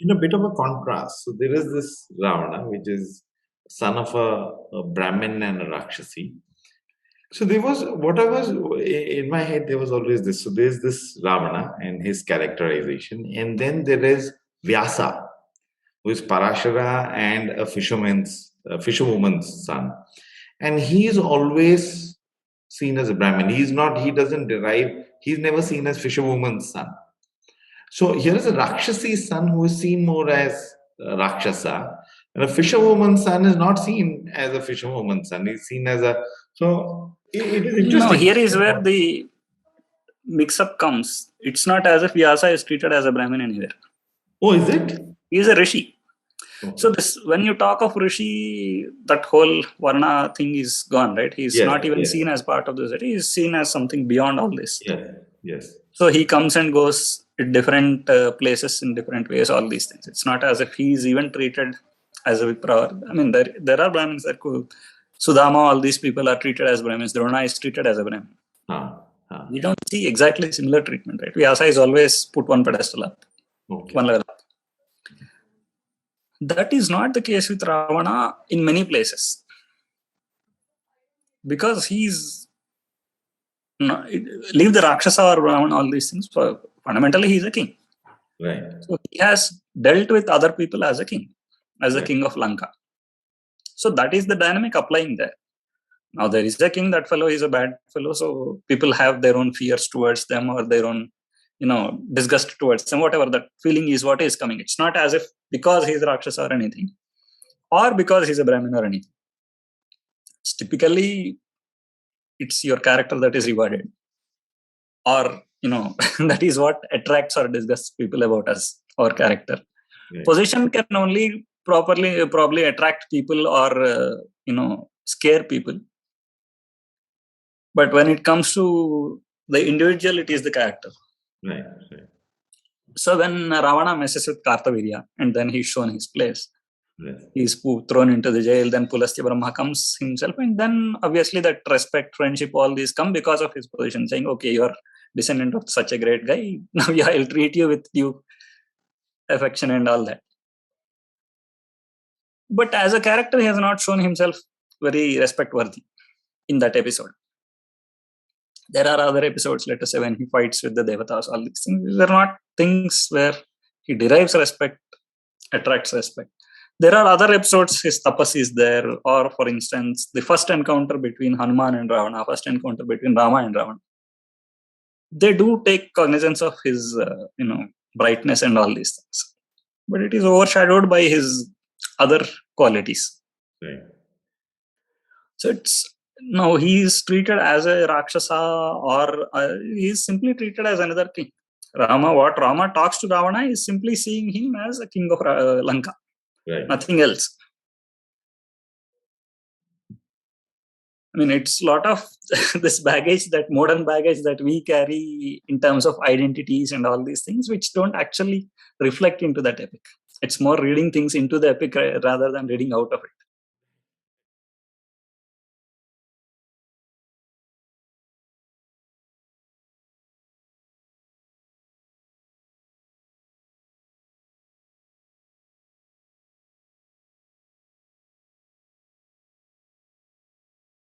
in a bit of a contrast. So there is this Ravana, which is son of a Brahmin and a Rakshasi. So there was what I was in my head. There was always this. So there's this Ravana and his characterization, and then there is Vyasa, who is Parashara and a fisherwoman's son, and he is always seen as a Brahmin. He's not. He doesn't derive. He's never seen as fisherwoman's son. So here is a Rakshasi's son who is seen more as Rakshasa, and a fisherwoman's son is not seen as a fisherwoman's son. He's seen as a so. It is No, interesting. here is where the mix-up comes. It's not as if Vyasa is treated as a Brahmin anywhere. Oh, is it? He is a Rishi. Okay. So this, when you talk of Rishi, that whole Varna thing is gone, right? He's not even seen as part of this. He is seen as something beyond all this. Yes. So he comes and goes at different places in different ways, all these things. It's not as if he is even treated as a Vipra. I mean, there are Brahmins that could, Sudama, all these people are treated as Brahmins. Drona is treated as a Brahmin. We don't see exactly similar treatment, right? Vyasa is always put one pedestal up, one level up. That is not the case with Ravana in many places. Because he's, leave the Rakshasa or Ravan, all these things, fundamentally he is a king. Right. So he has dealt with other people as a king, as the king of Lanka. So that is the dynamic applying there. Now there is a king, that fellow is a bad fellow, so people have their own fears towards them or their own, disgust towards them, whatever that feeling is, what is coming. It's not as if because he's a Rakshasa or anything, or because he's a Brahmin or anything. It's typically, it's your character that is rewarded. Or, that is what attracts or disgusts people about us, our character. Right. Position can only probably attract people or, scare people. But when it comes to the individual, it is the character. Right. So when Ravana messes with Kartavirya and then he's shown his place, he's thrown into the jail, then Pulastya Brahma comes himself, and then obviously that respect, friendship, all these come because of his position, saying, okay, you're descendant of such a great guy, now I'll treat you with due affection and all that. But as a character, he has not shown himself very respect-worthy in that episode. There are other episodes, let us say, when he fights with the Devatas, all these things. These are not things where he derives respect, attracts respect. There are other episodes, his tapas is there, or for instance, the first encounter between Hanuman and Ravana, first encounter between Rama and Ravana. They do take cognizance of his, brightness and all these things. But it is overshadowed by his other qualities. Right. So he is treated as a Rakshasa, or he is simply treated as another king. What Rama talks to Ravana is simply seeing him as a king of Lanka. Right. Nothing else. I mean, it's a lot of this baggage, that modern baggage that we carry in terms of identities and all these things, which don't actually reflect into that epic. It's more reading things into the epic rather than reading out of it.